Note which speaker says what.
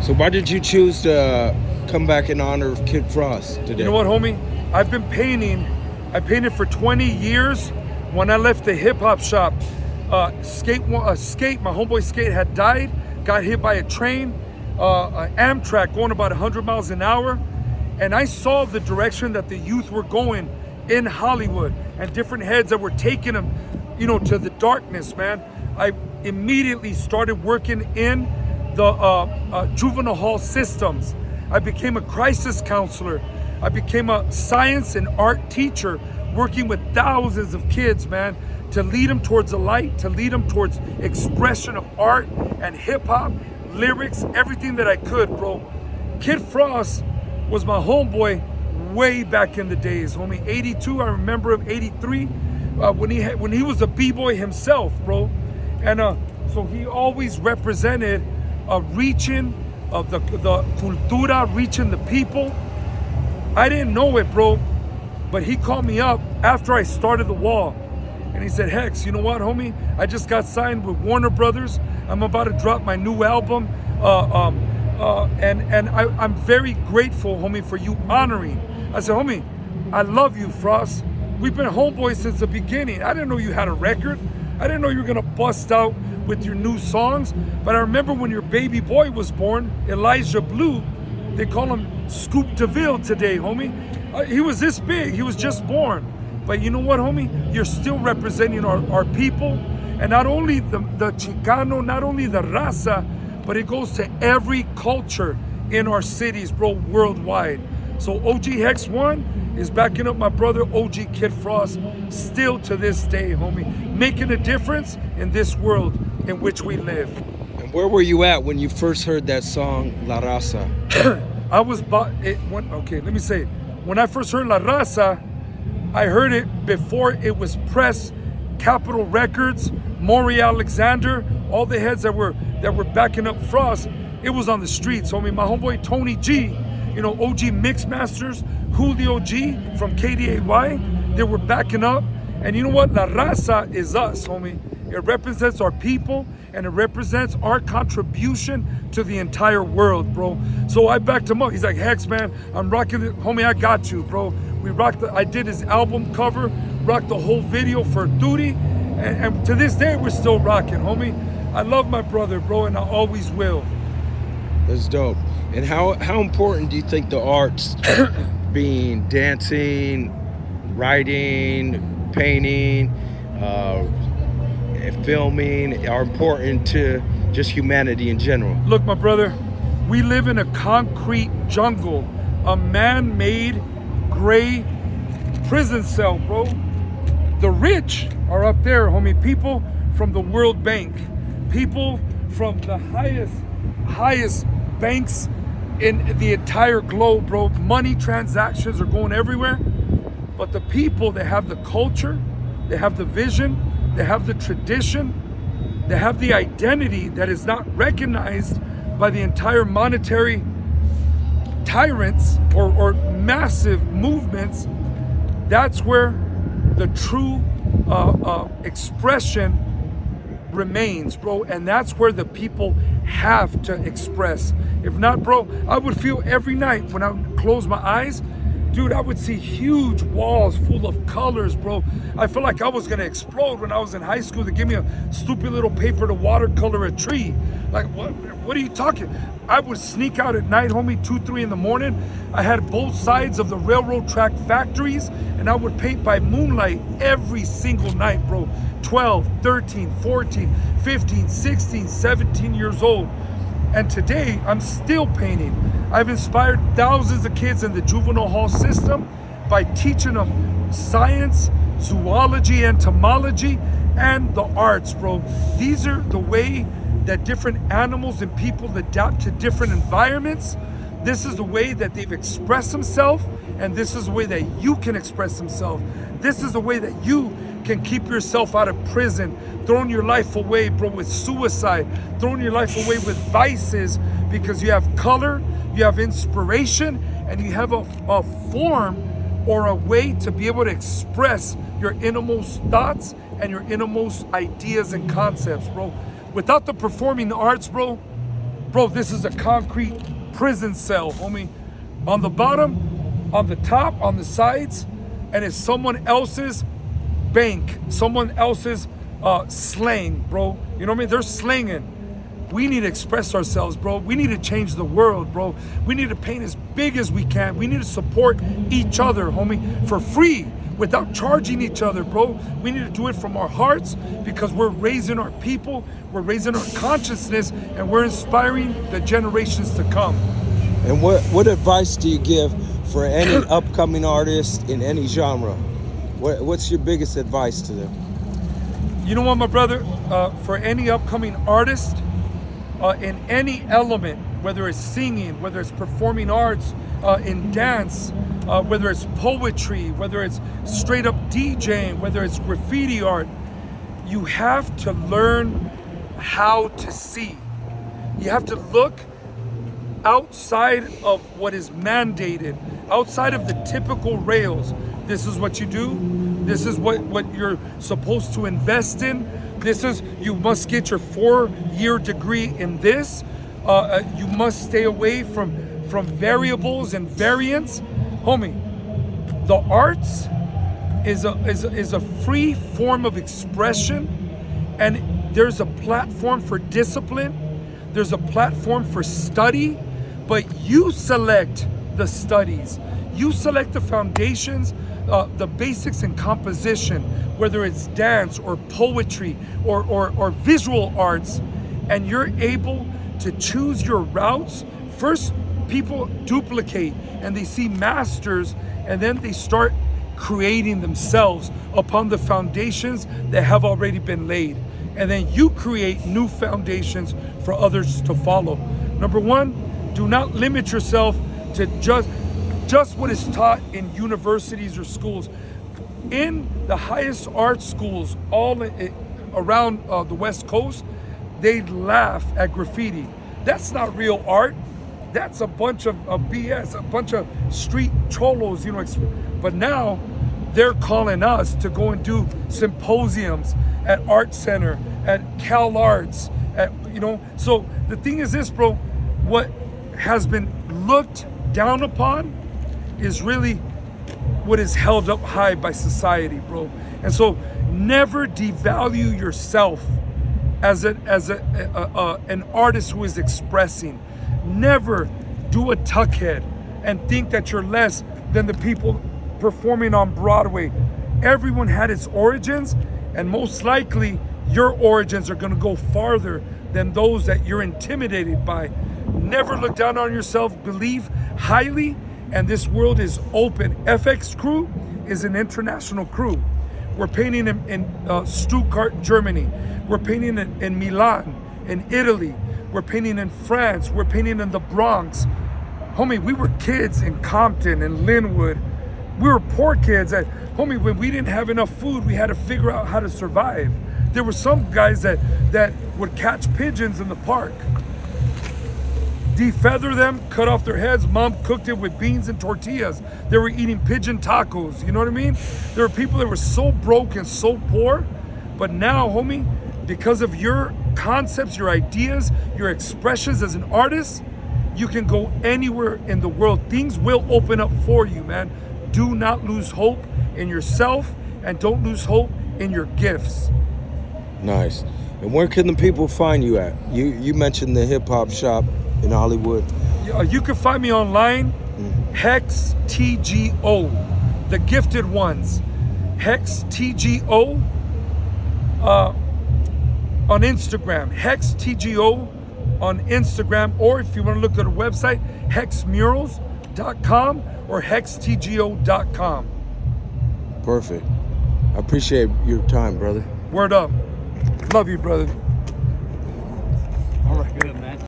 Speaker 1: So why did you choose to come back in honor of Kid Frost today?
Speaker 2: You know what, homie? I've been painting. I painted for 20 years. When I left the hip-hop shop, Skate, my homeboy Skate had died, got hit by a train, an Amtrak going about 100 miles an hour. And I saw the direction that the youth were going in Hollywood and different heads that were taking them, to the darkness, man. I immediately started working in the juvenile hall systems. I became a crisis counselor. I became a science and art teacher, working with thousands of kids, man, to lead them towards the light, to lead them towards expression of art and hip hop, lyrics, everything that I could, bro. Kid Frost was my homeboy way back in the days, homie. 82, I remember him, 83, when he was a b-boy himself, bro. And so he always represented a reaching of the cultura, reaching the people. I didn't know it, bro, but he called me up after I started the wall. And he said, Hex, you know what, homie? I just got signed with Warner Brothers. I'm about to drop my new album. And I'm very grateful, homie, for you honoring. I said, homie, I love you, Frost. We've been homeboys since the beginning. I didn't know you had a record. I didn't know you were gonna bust out with your new songs. But I remember when your baby boy was born, Elijah Blue, they call him Scoop DeVille today, homie. He was this big, he was just born. But you know what, homie? You're still representing our people. And not only the Chicano, not only the Raza, but it goes to every culture in our cities, bro, worldwide. So OG Hex 1 is backing up my brother OG Kid Frost still to this day, homie. Making a difference in this world in which we live.
Speaker 1: And where were you at when you first heard that song, La Raza?
Speaker 2: When I first heard La Raza, I heard it before it was pressed. Capitol Records, Maury Alexander, all the heads that were backing up Frost, it was on the streets, homie. My homeboy Tony G, OG Mixmasters, Julio G from KDAY, they were backing up. And you know what? La Raza is us, homie. It represents our people and it represents our contribution to the entire world, bro. So I backed him up. He's like, Hex, man, I'm rocking it. Homie, I got you, bro. I did his album cover, rocked the whole video for Duty. And to this day, we're still rocking, homie. I love my brother, bro, and I always will.
Speaker 1: That's dope. And how important do you think the arts, being dancing, writing, painting, filming, are important to just humanity in general?
Speaker 2: Look, my brother, we live in a concrete jungle, a man-made gray prison cell, bro. The rich are up there, homie. People from the World Bank, people from the highest banks in the entire globe, bro. Money transactions are going everywhere. But the people that have the culture, they have the vision, they have the tradition, they have the identity that is not recognized by the entire monetary tyrants or massive movements, that's where the true expression remains, bro. And that's where the people have to express. If not, bro, I would feel every night when I would close my eyes, dude, I would see huge walls full of colors, bro. I felt like I was gonna explode when I was in high school. They gave me a stupid little paper to watercolor a tree. Like, what are you talking? I would sneak out at night, homie, 2, 3 in the morning. I had both sides of the railroad track factories, and I would paint by moonlight every single night, bro. 12, 13, 14, 15, 16, 17 years old. And today, I'm still painting. I've inspired thousands of kids in the juvenile hall system by teaching them science, zoology, entomology, and the arts, bro. These are the way that different animals and people adapt to different environments. This is the way that they've expressed themselves, and this is the way that you can express themselves. This is the way that you can keep yourself out of prison, throwing your life away, bro, with suicide, throwing your life away with vices, because you have color, you have inspiration, and you have a form or a way to be able to express your innermost thoughts and your innermost ideas and concepts, bro. Without the performing arts, bro, Bro, this is a concrete prison cell, homie. On the bottom, on the top, on the sides, and it's someone else's bank, someone else's slang, bro. You know what I mean? They're slanging. We need to express ourselves, bro. We need to change the world, bro. We need to paint as big as we can. We need to support each other, homie, for free, without charging each other, bro. We need to do it from our hearts because we're raising our people, we're raising our consciousness, and we're inspiring the generations to come.
Speaker 1: And what advice do you give for any upcoming artist in any genre? What's your biggest advice to them?
Speaker 2: You know what, my brother? For any upcoming artist, in any element, whether it's singing, whether it's performing arts, in dance, whether it's poetry, whether it's straight up DJing, whether it's graffiti art, you have to learn how to see. You have to look outside of what is mandated, outside of the typical rails. This is what you do. This is what you're supposed to invest in. This is, you must get your 4-year degree in this. You must stay away from variables and variants. Homie, the arts is a free form of expression, and there's a platform for discipline. There's a platform for study, but you select the studies. You select the foundations, the basics in composition, whether it's dance or poetry or visual arts, and you're able to choose your routes. First, people duplicate and they see masters, and then they start creating themselves upon the foundations that have already been laid. And then you create new foundations for others to follow. Number one, do not limit yourself to just what is taught in universities or schools. In the highest art schools all around the West Coast, they laugh at graffiti. That's not real art. That's a bunch of BS, a bunch of street cholos, you know. But now they're calling us to go and do symposiums at Art Center, at Cal Arts, So the thing is this, bro, what has been looked down upon is really what is held up high by society, bro. And so never devalue yourself as an artist who is expressing. Never do a tuckhead and think that you're less than the people performing on Broadway. Everyone had its origins, and most likely your origins are gonna go farther than those that you're intimidated by. Never look down on yourself, believe highly, and this world is open. FX Crew is an international crew. We're painting in Stuttgart, Germany. We're painting in Milan, in Italy. We're painting in France. We're painting in the Bronx. Homie, we were kids in Compton and Linwood. We were poor kids. Homie, when we didn't have enough food, we had to figure out how to survive. There were some guys that would catch pigeons in the park, defeather them, cut off their heads. Mom cooked it with beans and tortillas. They were eating pigeon tacos. You know what I mean? There were people that were so broke and so poor. But now, homie, because of your concepts, your ideas, your expressions as an artist, you can go anywhere in the world. Things will open up for you, man. Do not lose hope in yourself, and don't lose hope in your gifts.
Speaker 1: Nice. And where can the people find you at? You mentioned the hip hop shop in Hollywood.
Speaker 2: You can find me online, Hex TGO, the gifted ones. Hex TGO on Instagram, Hex TGO on Instagram, or if you want to look at a website, hexmurals.com or hextgo.com.
Speaker 1: Perfect. I appreciate your time, brother.
Speaker 2: Word up. Love you, brother.